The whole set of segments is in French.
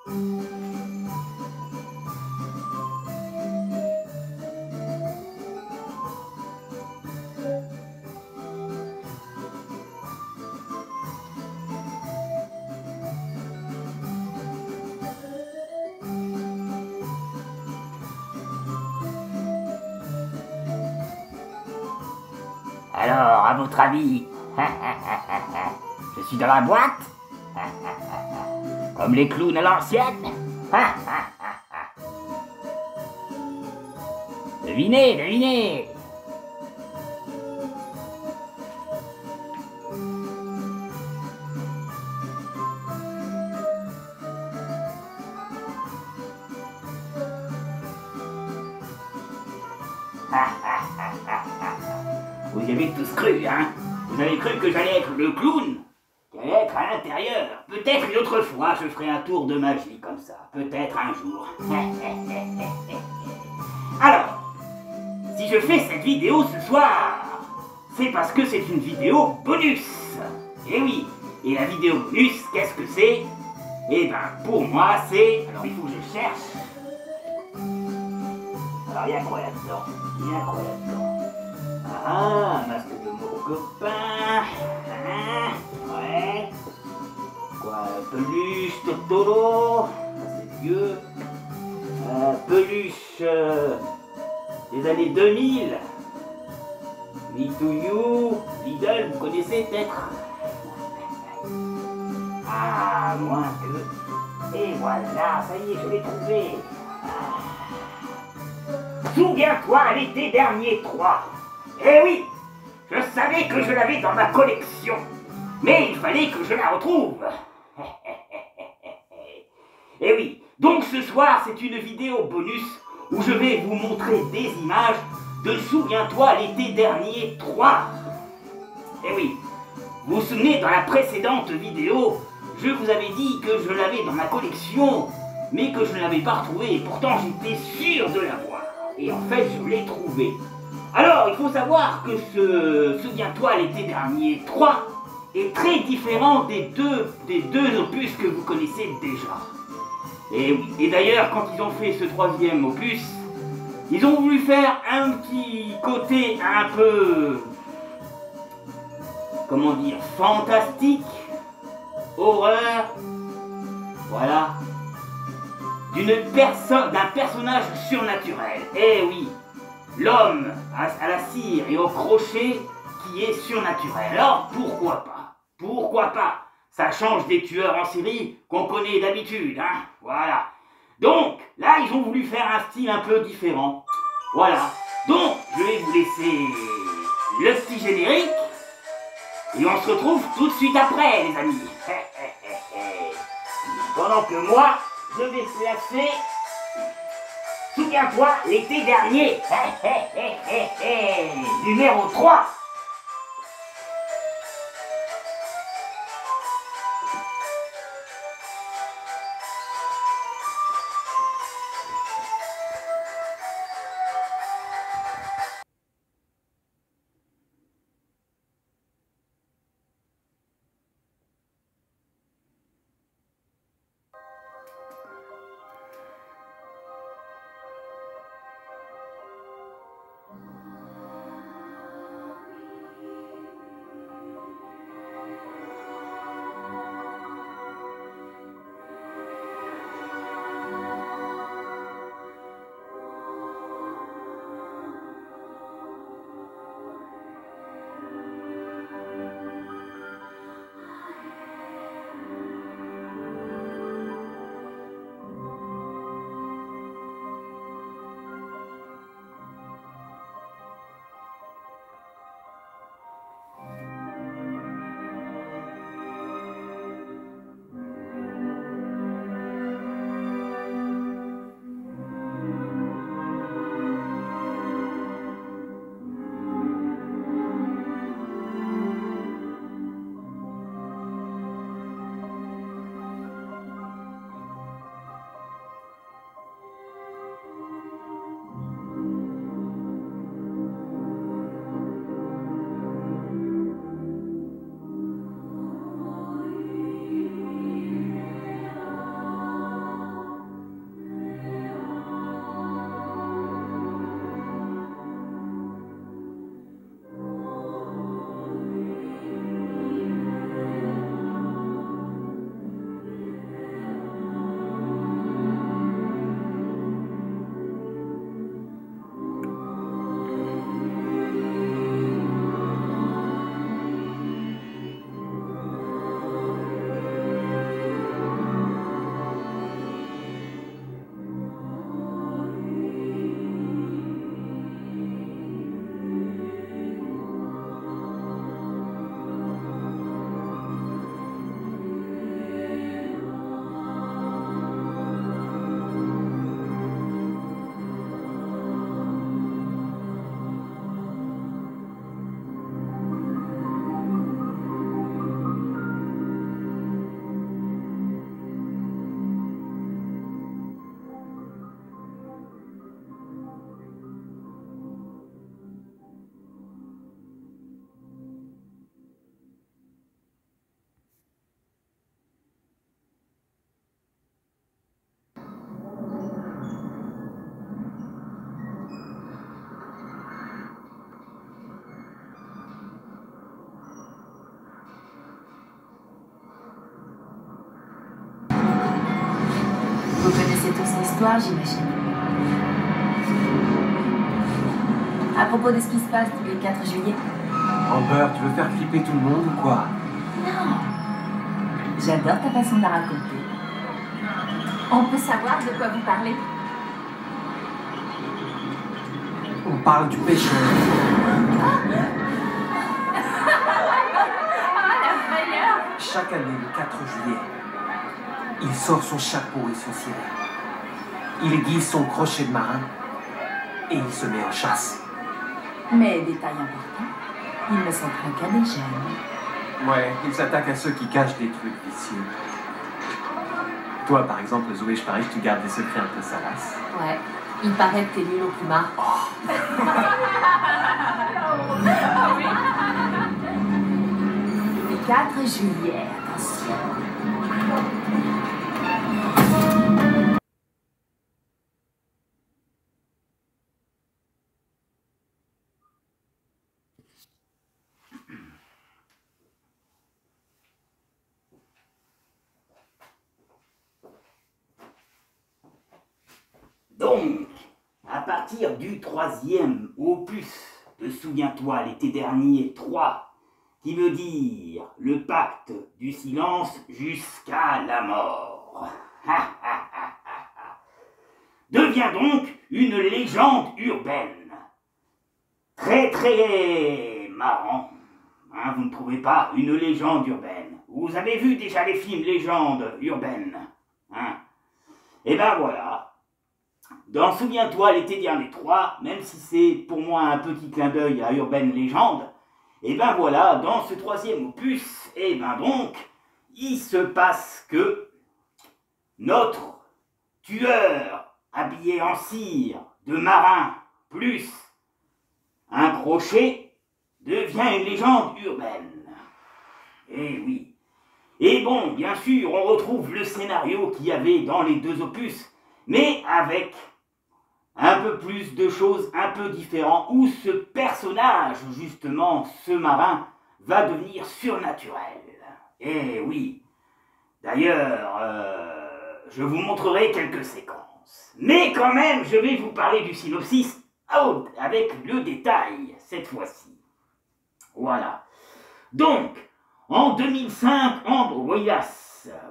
Alors, à votre avis, je suis dans la boîte? Comme les clowns à l'ancienne? Devinez, devinez! Vous y avez tous cru, hein? Vous avez cru que j'allais être le clown? Qui allait être à l'intérieur? Peut-être une autre fois, je ferai un tour de magie comme ça. Peut-être un jour. Alors, si je fais cette vidéo ce soir, c'est parce que c'est une vidéo bonus. Et oui, et la vidéo bonus, qu'est-ce que c'est? Eh ben, pour moi, c'est... Alors, il faut que je cherche. Alors, il y a quoi là-dedans? Il y a quoi là-dedans? Ah, un masque de mon copain. Ouais. Quoi, peluche Totoro. C'est vieux. Peluche des années 2000. Me to you. Lidl, vous connaissez peut-être? Ah, moins que... Et voilà, ça y est, je l'ai trouvé. Souviens-toi, l'été dernier 3. Eh oui, je savais que je l'avais dans ma collection, mais il fallait que je la retrouve. Eh oui, donc ce soir c'est une vidéo bonus où je vais vous montrer des images de Souviens-toi l'été dernier 3. Eh oui, vous vous souvenez, dans la précédente vidéo, je vous avais dit que je l'avais dans ma collection, mais que je ne l'avais pas retrouvée, et pourtant j'étais sûr de l'avoir. Et en fait, je l'ai trouvé. Alors, il faut savoir que ce Souviens-toi l'été dernier 3 est très différent des deux opus que vous connaissez déjà. Et oui, et d'ailleurs, quand ils ont fait ce troisième opus, ils ont voulu faire un petit côté un peu, comment dire, fantastique, horreur, voilà, d'un personnage surnaturel. Eh oui, l'homme à la cire et au crochet qui est surnaturel. Alors pourquoi pas? Pourquoi pas? Ça change des tueurs en série qu'on connaît d'habitude, hein? Voilà. Donc, là, ils ont voulu faire un style un peu différent. Voilà. Donc, je vais vous laisser le petit générique. Et on se retrouve tout de suite après, les amis. Pendant que moi, je vais placer... Souviens-toi, l'été dernier. Numéro 3. connaissez tous l'histoire, j'imagine. À propos de ce qui se passe tous les 4 juillet. Amber, tu veux faire flipper tout le monde ou quoi? Non. J'adore ta façon de la raconter. On peut savoir de quoi vous parlez? On parle du pêcheur. La frayeur! Chaque année, le 4 juillet, il sort son chapeau et son ciré. Il aiguise son crochet de marin et il se met en chasse. Mais détail important, il ne s'en prend qu'à des jeunes. Ouais, il s'attaque à ceux qui cachent des trucs vicieux. Toi, par exemple, Zoé, je parie que tu gardes des secrets un peu salaces. Ouais, il paraît que t'es nul au plumard. Le 4 juillet, attention. Donc, à partir du 3e opus de Souviens-toi l'été dernier 3, qui veut dire le pacte du silence jusqu'à la mort, devient donc une légende urbaine. Très très marrant, hein, vous ne trouvez pas? Une légende urbaine. Vous avez vu déjà les films légendes urbaines, hein? Et ben voilà. Dans Souviens-toi l'été dernier 3, même si c'est pour moi un petit clin d'œil à Urbaine Légende, et ben voilà, dans ce 3e opus, et ben donc, il se passe que notre tueur habillé en cire de marin plus un crochet devient une légende urbaine. Eh oui. Et bon, bien sûr, on retrouve le scénario qu'il y avait dans les 2 opus, mais avec un peu plus de choses un peu différentes, où ce personnage, justement, ce marin, va devenir surnaturel. Eh oui. D'ailleurs, je vous montrerai quelques séquences. Mais quand même, je vais vous parler du synopsis avec le détail, cette fois-ci. Voilà. Donc, en 2005, Amber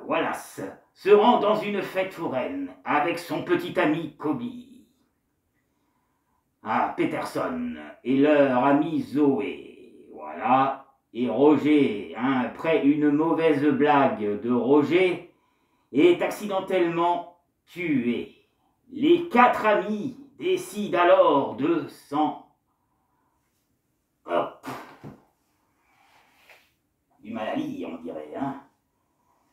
Wallace se rend dans une fête foraine avec son petit ami Kobe, Peterson, et leur amie Zoé, voilà, et Roger, après une mauvaise blague de Roger, est accidentellement tué. Les 4 amis décident alors de s'en... Hop. Du mal à lire, on dirait, hein.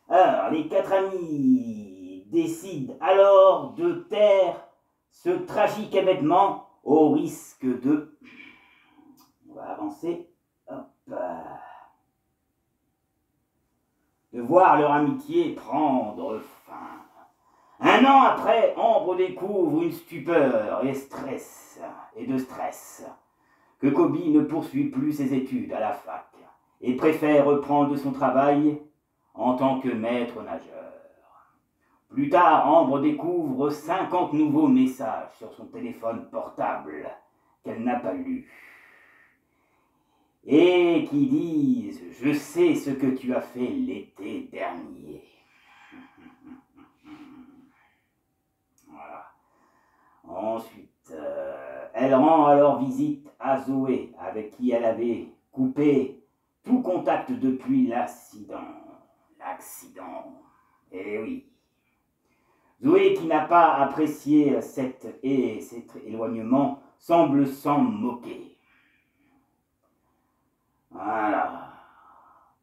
Alors, les 4 amis décident alors de taire ce tragique événement au risque de... On va avancer. Hop. De voir leur amitié prendre fin. Un an après, Ambre découvre une stupeur et de stress, que Kobe ne poursuit plus ses études à la fac et préfère reprendre son travail en tant que maître nageur. Plus tard, Ambre découvre 50 nouveaux messages sur son téléphone portable qu'elle n'a pas lus et qui disent « Je sais ce que tu as fait l'été dernier ». Voilà. Ensuite, elle rend alors visite à Zoé, avec qui elle avait coupé tout contact depuis l'accident. Eh oui. Zoé, qui n'a pas apprécié cet éloignement, semble s'en moquer. Voilà.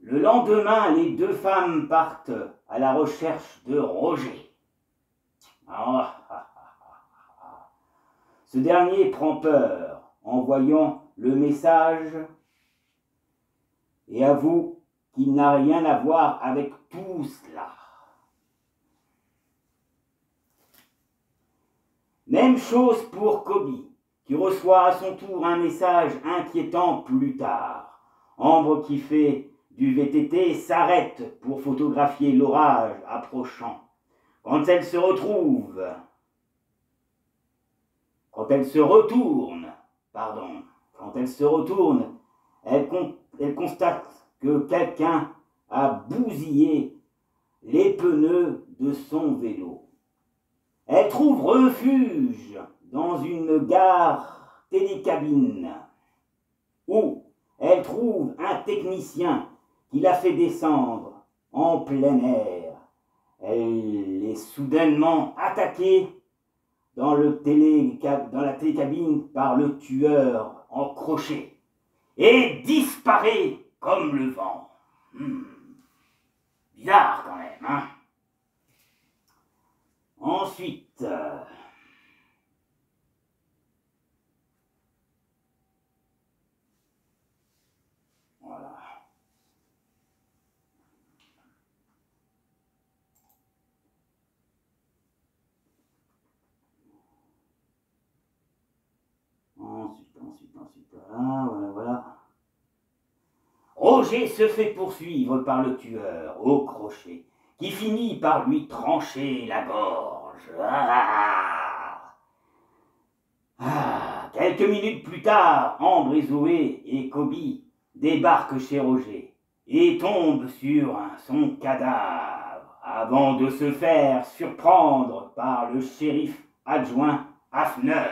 Le lendemain, les 2 femmes partent à la recherche de Roger. Ce dernier prend peur en voyant le message et avoue qu'il n'a rien à voir avec tout cela. Même chose pour Kobe, qui reçoit à son tour un message inquiétant plus tard. Ambre, qui fait du VTT, s'arrête pour photographier l'orage approchant, Quand elle se retrouve, quand elle se retourne, elle constate que quelqu'un a bousillé les pneus de son vélo. Elle trouve refuge dans une gare télécabine où elle trouve un technicien qui la fait descendre en plein air. Elle est soudainement attaquée dans la télécabine par le tueur en crochet et disparaît comme le vent. Bizarre quand même, hein? Ensuite, voilà. Ensuite, voilà. Roger se fait poursuivre par le tueur au crochet, qui finit par lui trancher la gorge. Quelques minutes plus tard, Ambre et Zoé et Kobe débarquent chez Roger et tombent sur son cadavre avant de se faire surprendre par le shérif adjoint Hafner.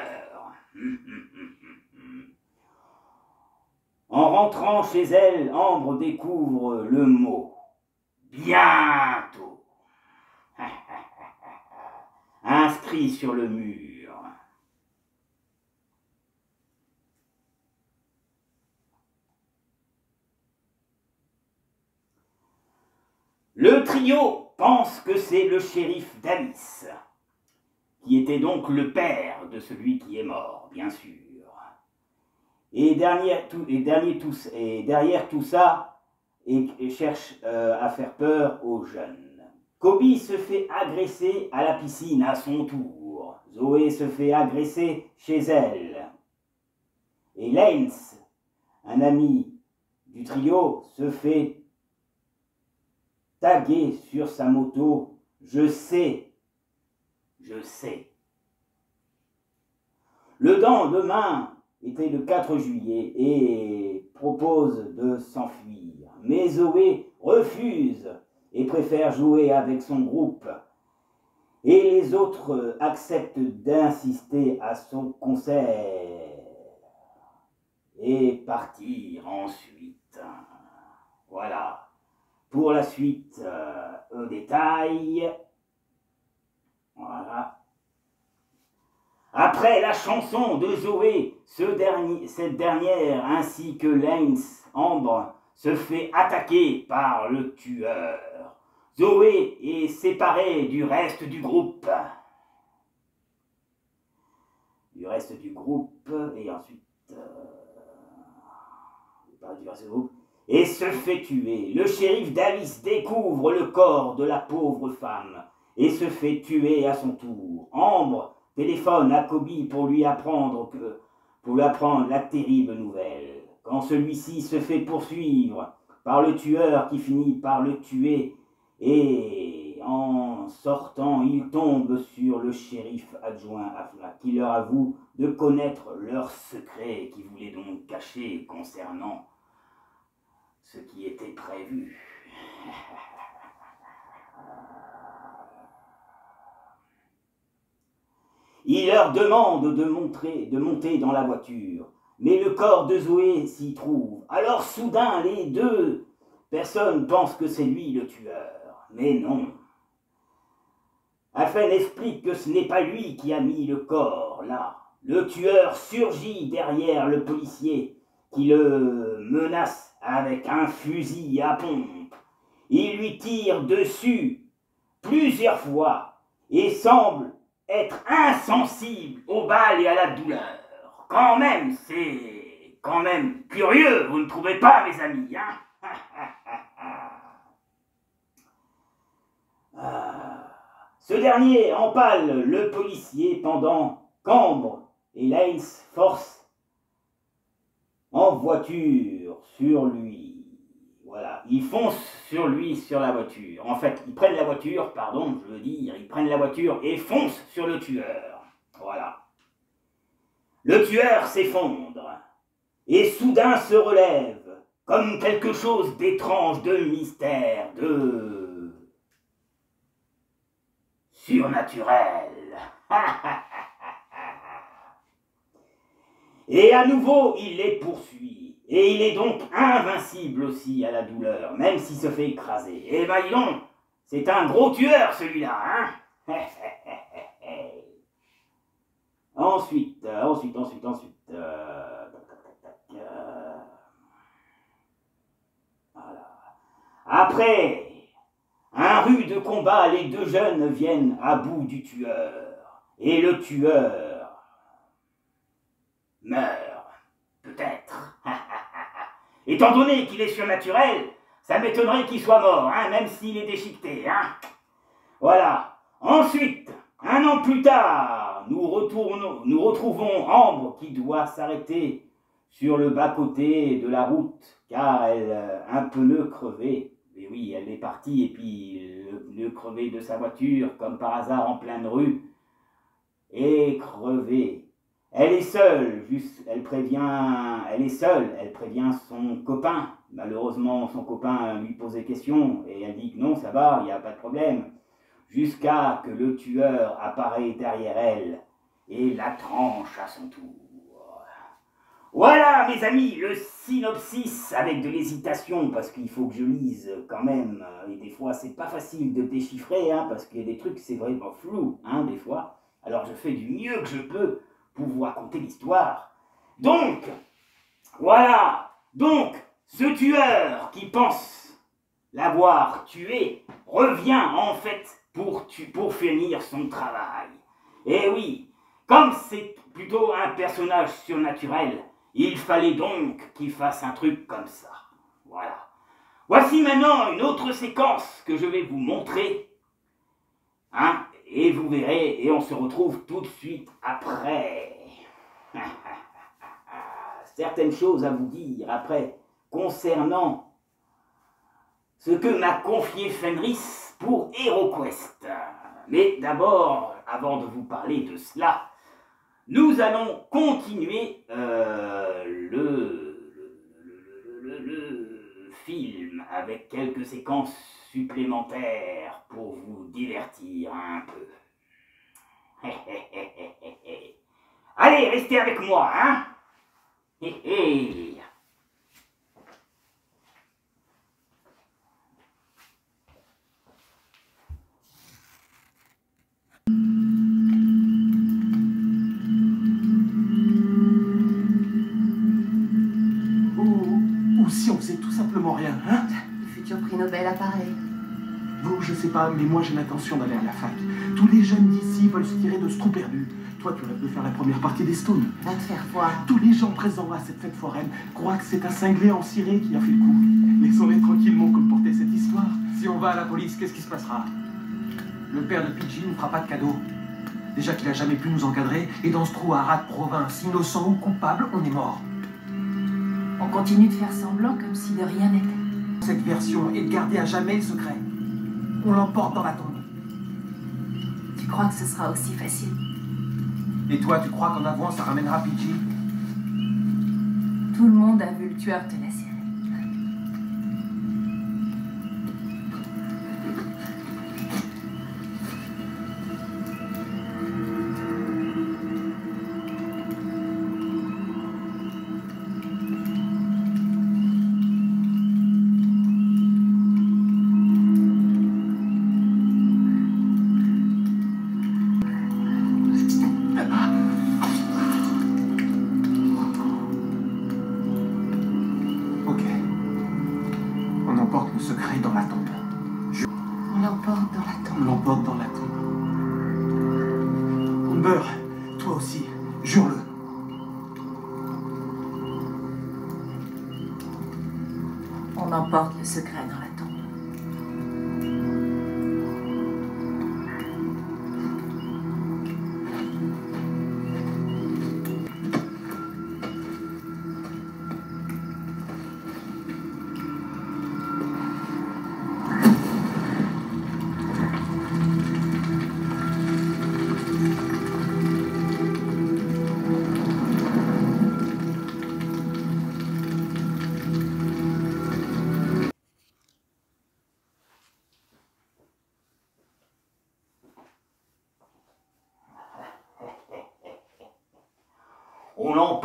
En rentrant chez elle, Ambre découvre le mot « bientôt » inscrit sur le mur. Le trio pense que c'est le shérif Davis, qui était donc le père de celui qui est mort, bien sûr. Et derrière tout ça, et cherche à faire peur aux jeunes. Kobe se fait agresser à la piscine à son tour. Zoé se fait agresser chez elle. Et Lance, un ami du trio, se fait taguer sur sa moto « Je sais ». Le lendemain était le 4 juillet et propose de s'enfuir. Mais Zoé refuse et préfère jouer avec son groupe. Et les autres acceptent d'insister à son concert et partir ensuite. Voilà. Pour la suite, au détail. Voilà. Après la chanson de Zoé, cette dernière ainsi que Lance, Ambre, se fait attaquer par le tueur. Zoé est séparée du reste du groupe. Et ensuite... et se fait tuer. Le shérif Davis découvre le corps de la pauvre femme et se fait tuer à son tour. Ambre téléphone à Kobe pour lui apprendre la terrible nouvelle. Quand celui-ci se fait poursuivre par le tueur qui finit par le tuer et en sortant, il tombe sur le shérif adjoint Afla qui leur avoue de connaître leurs secrets qu'ils voulaient donc cacher concernant ce qui était prévu. Il leur demande de monter dans la voiture, mais le corps de Zoé s'y trouve. Alors soudain, les deux personnes pensent que c'est lui le tueur. Mais non. Afen explique que ce n'est pas lui qui a mis le corps là. Le tueur surgit derrière le policier qui le menace avec un fusil à pompe. Il lui tire dessus plusieurs fois et semble être insensible aux balles et à la douleur. C'est quand même curieux, vous ne trouvez pas, mes amis, hein? Ce dernier empale le policier pendant qu'Ambre et Lance forcent en voiture sur lui. Voilà, ils foncent sur lui, sur la voiture. En fait, ils prennent la voiture, pardon, je veux dire, ils prennent la voiture et foncent sur le tueur. Voilà. Le tueur s'effondre et soudain se relève comme quelque chose d'étrange, de mystère, de surnaturel. Et à nouveau, il les poursuit. Et il est donc invincible aussi à la douleur, même s'il se fait écraser. Eh ben dis donc, c'est un gros tueur celui-là, hein. Ensuite. Voilà. Après un rude combat, les deux jeunes viennent à bout du tueur. Et le tueur meurt. Peut-être. Étant donné qu'il est surnaturel, ça m'étonnerait qu'il soit mort, hein, même s'il est déchiqueté. Hein. Voilà. Ensuite, un an plus tard, nous retrouvons Ambre qui doit s'arrêter sur le bas-côté de la route, car elle a un pneu crevé. Et oui, elle est partie, et puis le pneu crevé de sa voiture, comme par hasard en pleine rue, est crevé. Elle est seule, elle prévient son copain. Malheureusement, son copain lui pose des questions et elle dit que non, ça va, il n'y a pas de problème. Jusqu'à que le tueur apparaît derrière elle et la tranche à son tour. Voilà, mes amis, le synopsis avec de l'hésitation, parce qu'il faut que je lise quand même. Et des fois, c'est pas facile de déchiffrer, hein, parce qu'il y a des trucs, c'est vraiment flou, hein, des fois. Alors, je fais du mieux que je peux pour vous raconter l'histoire. Donc, voilà. Donc, ce tueur qui pense l'avoir tué revient en fait pour finir son travail. Et oui, comme c'est plutôt un personnage surnaturel, il fallait donc qu'il fasse un truc comme ça. Voilà. Voici maintenant une autre séquence que je vais vous montrer. Hein, et vous verrez, et on se retrouve tout de suite après. Certaines choses à vous dire après concernant ce que m'a confié Fenris pour HeroQuest. Mais d'abord, avant de vous parler de cela, nous allons continuer le film avec quelques séquences supplémentaires pour vous divertir un peu. Allez, restez avec moi, hein. Ou si on faisait tout simplement rien, hein? Le futur prix Nobel apparaît. Vous, je sais pas, mais moi j'ai l'intention d'aller à la fac. Tous les jeunes d'ici veulent se tirer de ce trou perdu. Toi, tu rêves de faire la première partie des Stones. Va te faire voir. Tous les gens présents à cette fête foraine croient que c'est un cinglé en ciré qui a fait le coup. Laissons-les tranquillement colporter cette histoire. Si on va à la police, qu'est-ce qui se passera? Le père de Pidgey ne fera pas de cadeau. Déjà qu'il a jamais pu nous encadrer, et dans ce trou à rat de province, innocent ou coupable, on est mort. On continue de faire semblant comme si de rien n'était. Cette version est de garder à jamais le secret. On l'emporte dans la tombe. Tu crois que ce sera aussi facile? Et toi, tu crois qu'en avant, ça ramènera Pidgey? Tout le monde a vu le tueur te la serrer. On emporte le secret dans la tombe.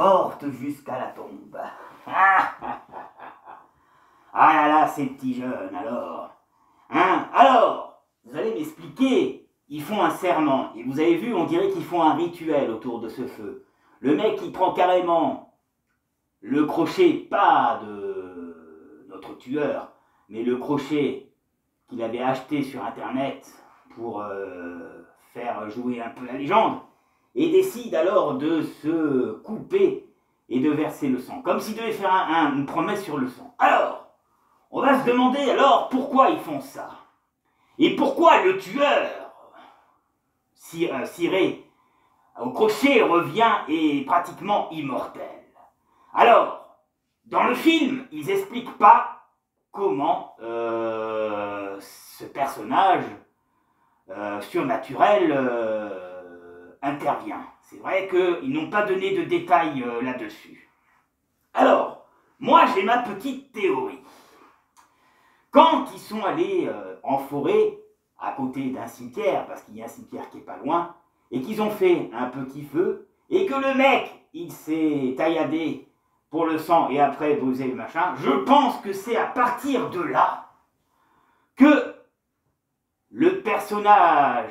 emporte jusqu'à la tombe. Ah là là, ces petits jeunes, alors. Hein? Alors, vous allez m'expliquer, ils font un serment. Et vous avez vu, on dirait qu'ils font un rituel autour de ce feu. Le mec, il prend carrément le crochet, pas de notre tueur, mais le crochet qu'il avait acheté sur Internet pour faire jouer un peu la légende, et décide alors de se couper et de verser le sang, comme s'il devait faire une promesse sur le sang. Alors, on va se demander alors pourquoi ils font ça. Et pourquoi le tueur, ciré au crochet, revient et est pratiquement immortel. Alors, dans le film, ils n'expliquent pas comment ce personnage surnaturel intervient. C'est vrai qu'ils n'ont pas donné de détails là-dessus. Alors, moi j'ai ma petite théorie. Quand ils sont allés en forêt, à côté d'un cimetière, parce qu'il y a un cimetière qui est pas loin, et qu'ils ont fait un petit feu, et que le mec, il s'est tailladé pour le sang, et après brûlé le machin, je pense que c'est à partir de là que le personnage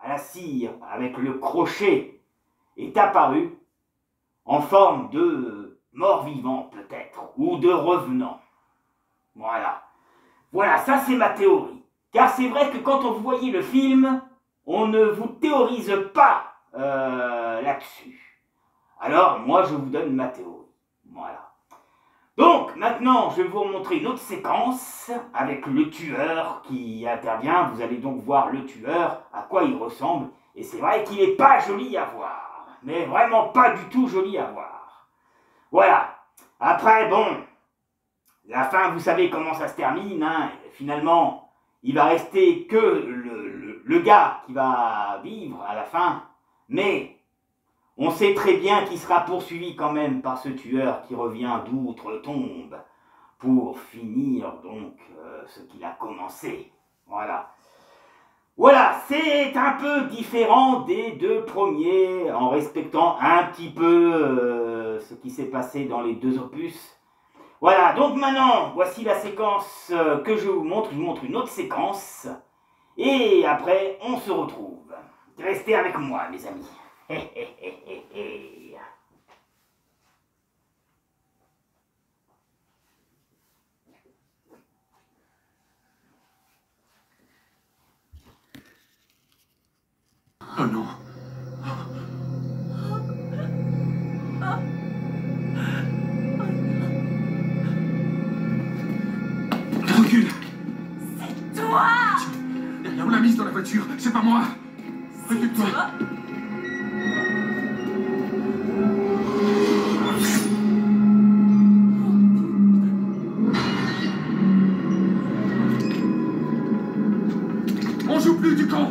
à la cire, avec le crochet, est apparu en forme de mort-vivant peut-être, ou de revenant. Voilà. Voilà, ça c'est ma théorie. Car c'est vrai que quand on voyait le film, on ne vous théorise pas là-dessus. Alors, moi, je vous donne ma théorie. Voilà. Donc, maintenant, je vais vous montrer une autre séquence avec le tueur qui intervient. Vous allez donc voir le tueur, à quoi il ressemble. Et c'est vrai qu'il n'est pas joli à voir. Mais vraiment pas du tout joli à voir. Voilà. Après, bon, la fin, vous savez comment ça se termine. Hein. Finalement, il va rester que le gars qui va vivre à la fin. Mais on sait très bien qu'il sera poursuivi quand même par ce tueur qui revient d'outre-tombe pour finir donc ce qu'il a commencé. Voilà. Voilà, c'est un peu différent des deux premiers, en respectant un petit peu ce qui s'est passé dans les deux opus. Voilà, donc maintenant, voici la séquence que je vous montre. Je vous montre une autre séquence. Et après, on se retrouve. Restez avec moi, mes amis. Oh non. Recule. C'est toi! On l'a mise dans la voiture, c'est pas moi. Recule-toi. On joue plus du con.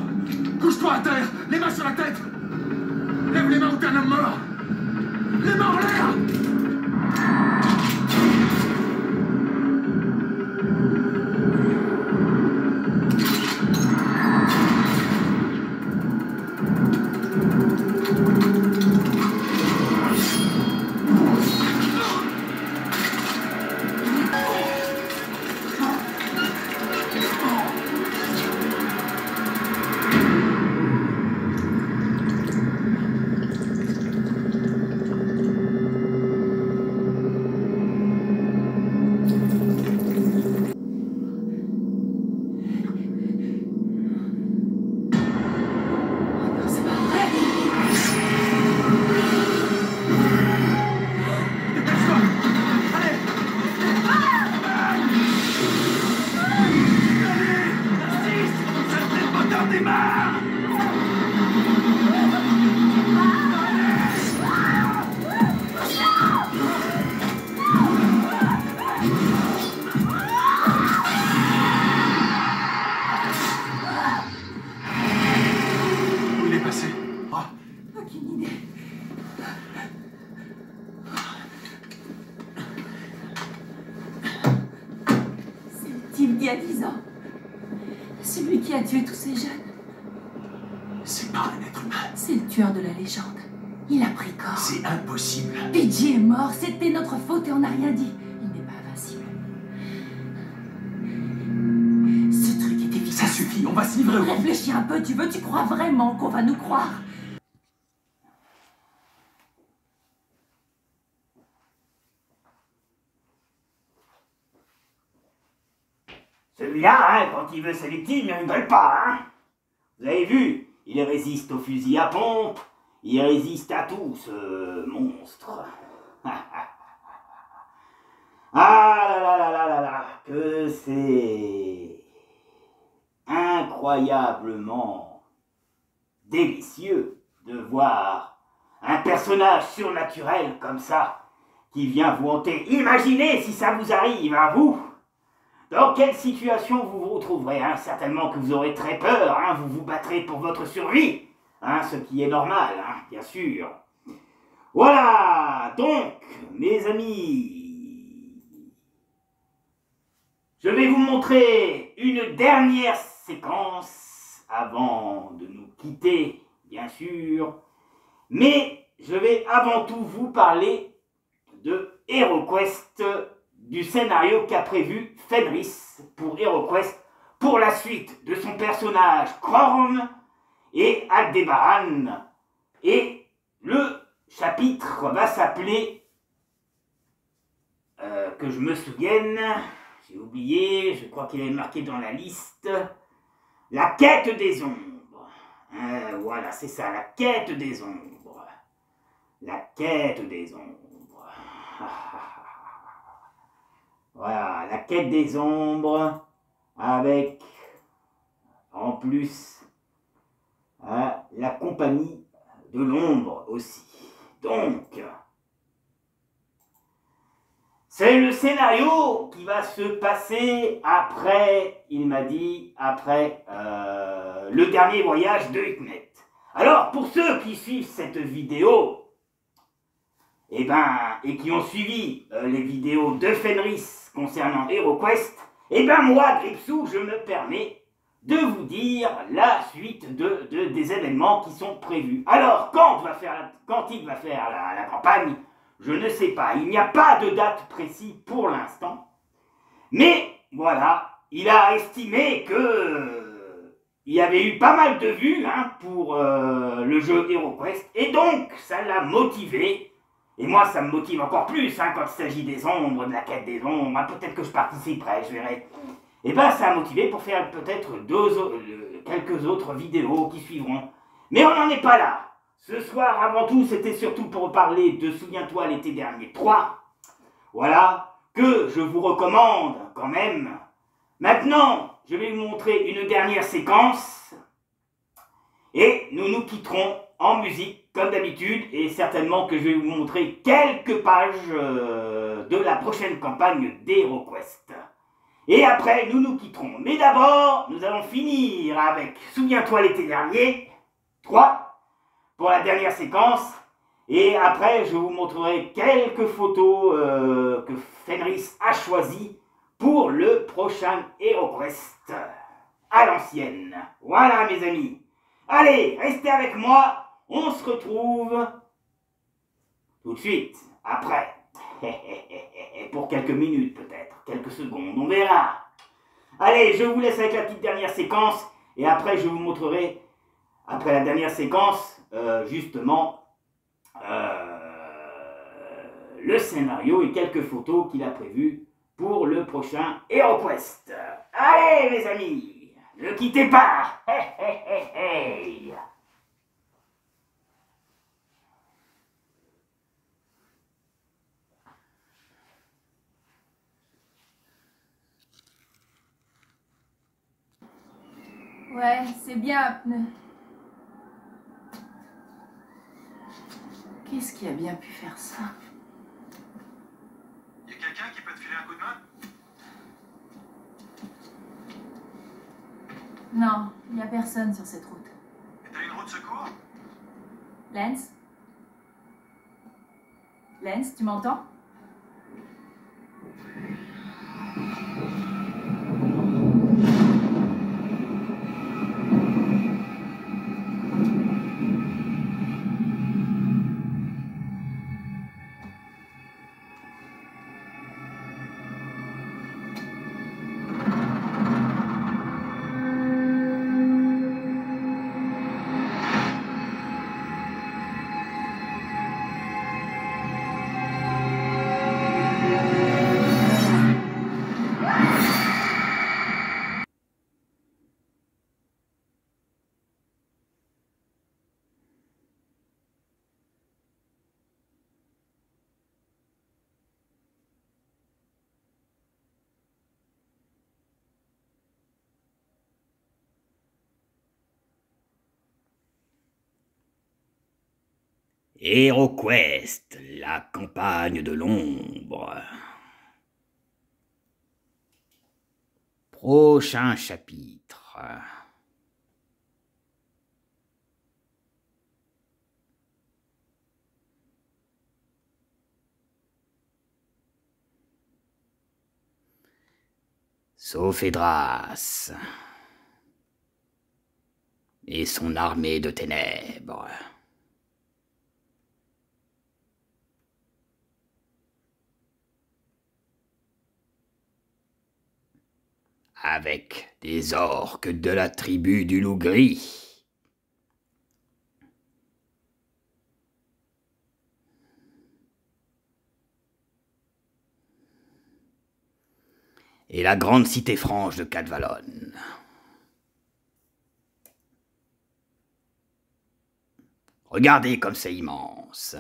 Couche-toi à terre, les mains sur la tête. Lève les mains ou t'es un homme mort. Les mains en l'air. Il y a 10 ans. Celui qui a tué tous ces jeunes. C'est pas un être humain. C'est le tueur de la légende. Il a pris corps. C'est impossible. Pidgey est mort, c'était notre faute et on n'a rien dit. Il n'est pas invincible. Ce truc est efficace. Ça suffit, on va se livrer au... Réfléchis un peu, tu crois vraiment qu'on va nous croire? Celui-là, hein, quand il veut ses victimes, il ne rigole pas, hein. Vous avez vu, il résiste au fusil à pompe, il résiste à tout, ce monstre. Ah là là là là là là, que c'est incroyablement délicieux de voir un personnage surnaturel comme ça qui vient vous hanter. Imaginez si ça vous arrive à vous. Dans quelle situation vous vous retrouverez, hein? Certainement que vous aurez très peur, hein? Vous vous battrez pour votre survie, hein? Ce qui est normal, hein? Bien sûr. Voilà, donc, mes amis, je vais vous montrer une dernière séquence avant de nous quitter, bien sûr, mais je vais avant tout vous parler de HeroQuest, du scénario qu'a prévu Fenris pour HeroQuest pour la suite de son personnage Krorn et Aldebaran. Et le chapitre va s'appeler, que je me souvienne, j'ai oublié, je crois qu'il est marqué dans la liste, la quête des ombres. Voilà, c'est ça, la quête des ombres. La quête des ombres. Voilà, la quête des ombres, avec, en plus, la compagnie de l'ombre aussi. Donc, c'est le scénario qui va se passer après, il m'a dit, après le dernier voyage de Hikmet. Alors, pour ceux qui suivent cette vidéo, et qui ont suivi les vidéos de Fenris concernant HeroQuest, moi, Gripsou, je me permets de vous dire la suite des événements qui sont prévus. Alors, quand il va faire la campagne, je ne sais pas. Il n'y a pas de date précise pour l'instant. Mais, voilà, il a estimé que il y avait eu pas mal de vues, hein, pour le jeu HeroQuest, et donc, ça l'a motivé. Et moi, ça me motive encore plus, hein, quand il s'agit des ombres, de la quête des ombres, hein, peut-être que je participerai, je verrai. Et ça a motivé pour faire peut-être quelques autres vidéos qui suivront. Mais on n'en est pas là. Ce soir, avant tout, c'était surtout pour parler de Souviens-toi l'été dernier 3. Voilà, que je vous recommande quand même. Maintenant, je vais vous montrer une dernière séquence. Et nous nous quitterons en musique, comme d'habitude, et certainement que je vais vous montrer quelques pages de la prochaine campagne d'HeroQuest. Et après, nous nous quitterons. Mais d'abord, nous allons finir avec Souviens-toi l'été dernier, 3, pour la dernière séquence. Et après, je vous montrerai quelques photos que Fenris a choisies pour le prochain HeroQuest à l'ancienne. Voilà, mes amis. Allez, restez avec moi. On se retrouve tout de suite, après. Pour quelques minutes peut-être, quelques secondes, on verra. Allez, je vous laisse avec la petite dernière séquence. Et après, je vous montrerai, après la dernière séquence, justement, le scénario et quelques photos qu'il a prévues pour le prochain HeroQuest. Allez, mes amis, ne quittez pas. Ouais, c'est bien un pneu. Qu'est-ce qui a bien pu faire ça? Y a quelqu'un qui peut te filer un coup de main? Non, il n'y a personne sur cette route. Et t'as une roue de secours? Lance? Lance, tu m'entends? HeroQuest, la campagne de l'ombre. Prochain chapitre. Sophédras et son armée de ténèbres. Avec des orques de la tribu du loup gris. Et la grande cité franche de Cadvalon. Regardez comme c'est immense.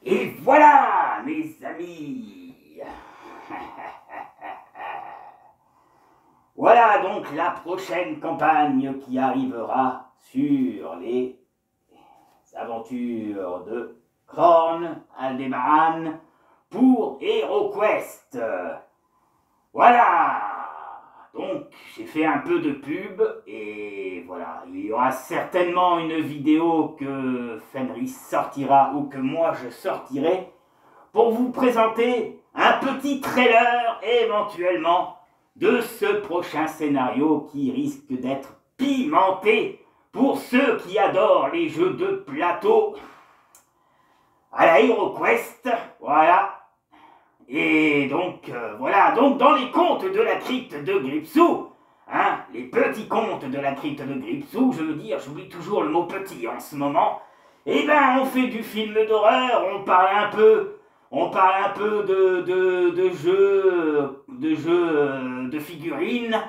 Et voilà, mes amis. Voilà donc la prochaine campagne qui arrivera sur les aventures de Khorne Aldebaran pour HeroQuest. Voilà. Donc j'ai fait un peu de pub et voilà, il y aura certainement une vidéo que Fenris sortira ou que moi je sortirai pour vous présenter un petit trailer éventuellement de ce prochain scénario qui risque d'être pimenté pour ceux qui adorent les jeux de plateau à la HeroQuest, voilà. Et donc, voilà, donc dans les contes de la crypte de Gripsou, hein, les petits contes de la crypte de Gripsou, je veux dire, j'oublie toujours le mot petit en ce moment, eh ben on fait du film d'horreur, on parle un peu de jeux, de figurines,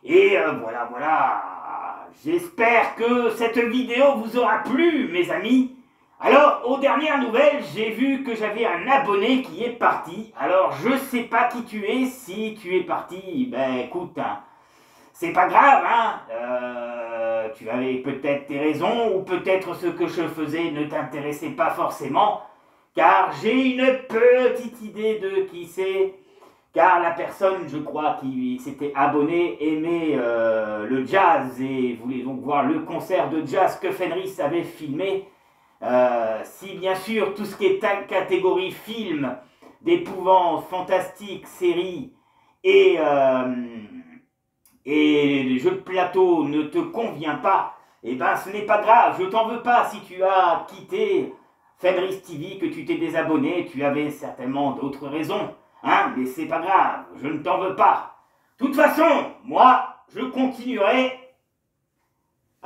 et voilà, j'espère que cette vidéo vous aura plu, mes amis. Alors, aux dernières nouvelles, j'ai vu que j'avais un abonné qui est parti. Alors, je sais pas qui tu es. Si tu es parti, ben écoute, hein, c'est pas grave, hein. Tu avais peut-être tes raisons, ou peut-être ce que je faisais ne t'intéressait pas forcément, car j'ai une petite idée de qui c'est. Car la personne, je crois, qui s'était abonnée, aimait le jazz et voulait donc voir le concert de jazz que Fenris avait filmé. Si bien sûr tout ce qui est catégorie film, d'épouvante, fantastique, série et les jeux de plateau ne te convient pas, eh ben ce n'est pas grave, je t'en veux pas si tu as quitté Fenris TV, que tu t'es désabonné, tu avais certainement d'autres raisons, hein, mais c'est pas grave, je ne t'en veux pas. De toute façon, moi, je continuerai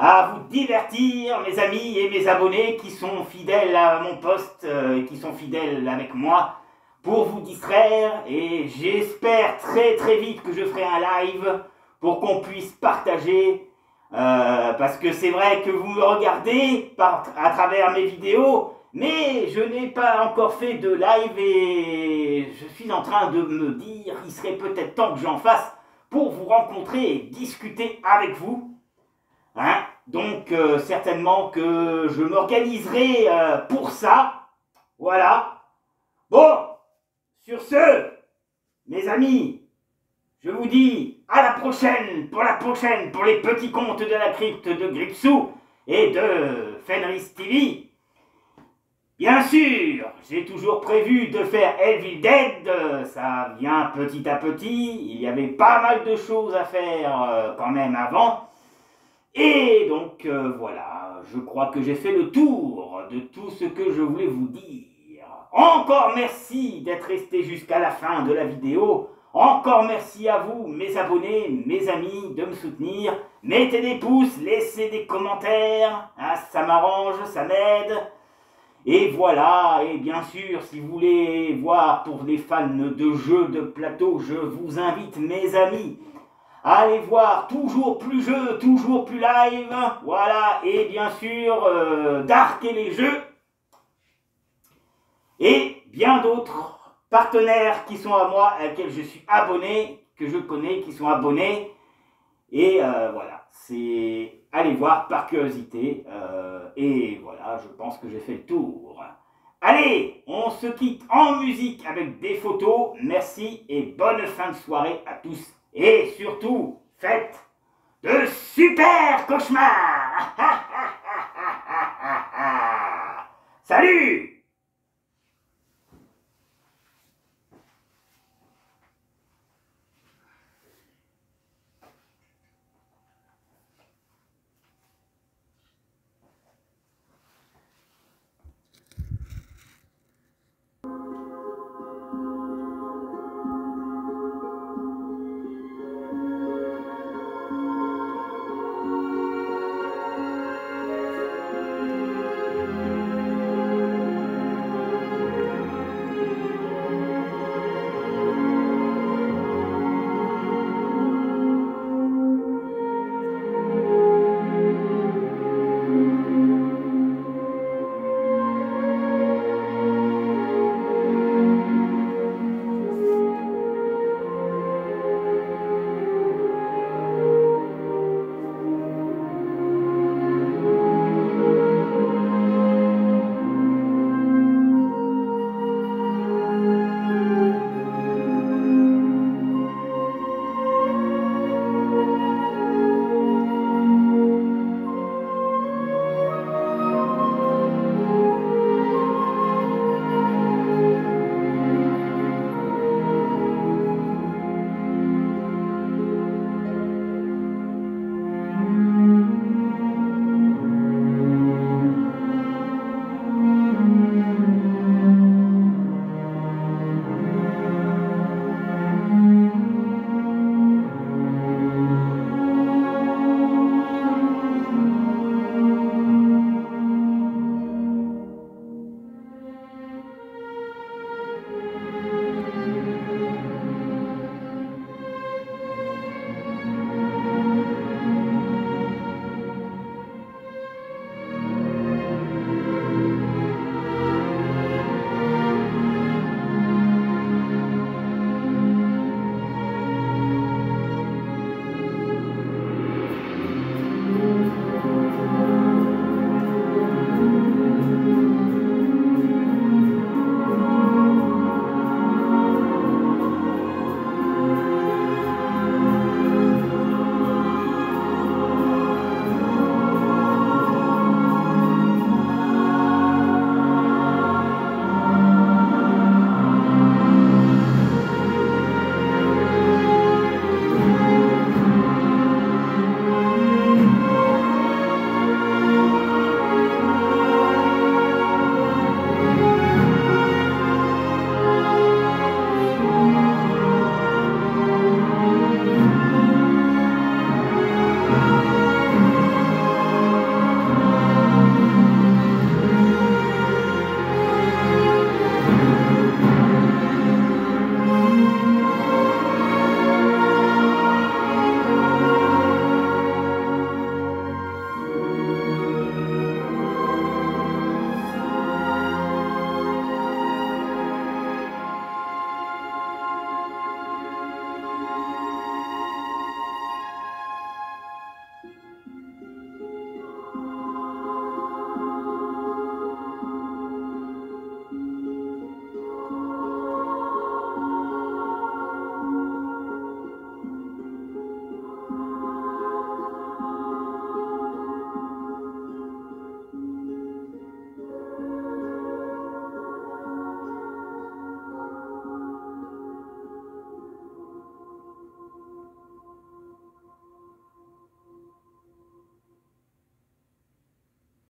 à vous divertir, mes amis et mes abonnés qui sont fidèles à mon poste, qui sont fidèles avec moi, pour vous distraire. Et j'espère très très vite que je ferai un live pour qu'on puisse partager, parce que c'est vrai que vous me regardez à travers mes vidéos, mais je n'ai pas encore fait de live et je suis en train de me dire qu'il serait peut-être temps que j'en fasse pour vous rencontrer et discuter avec vous. Hein, donc certainement que je m'organiserai pour ça. Voilà. Bon, sur ce, mes amis, je vous dis à la prochaine, pour les petits contes de la crypte de Gripsou et de Fenris TV. Bien sûr, j'ai toujours prévu de faire Evil Dead, ça vient petit à petit, il y avait pas mal de choses à faire quand même avant. Et donc voilà, je crois que j'ai fait le tour de tout ce que je voulais vous dire. Encore merci d'être resté jusqu'à la fin de la vidéo. Encore merci à vous, mes abonnés, mes amis, de me soutenir. Mettez des pouces, laissez des commentaires, hein, ça m'arrange, ça m'aide. Et voilà, et bien sûr, si vous voulez voir pour les fans de jeux de plateau, je vous invite, mes amis, à aller voir Toujours Plus Jeux, Toujours Plus Live, voilà, et bien sûr, Dark et les jeux, et bien d'autres partenaires qui sont à moi, à lesquels je suis abonné, que je connais, qui sont abonnés. Et voilà, c'est allez voir par curiosité. Et voilà, je pense que j'ai fait le tour. Allez, on se quitte en musique avec des photos. Merci et bonne fin de soirée à tous. Et surtout, faites de super cauchemars. Salut!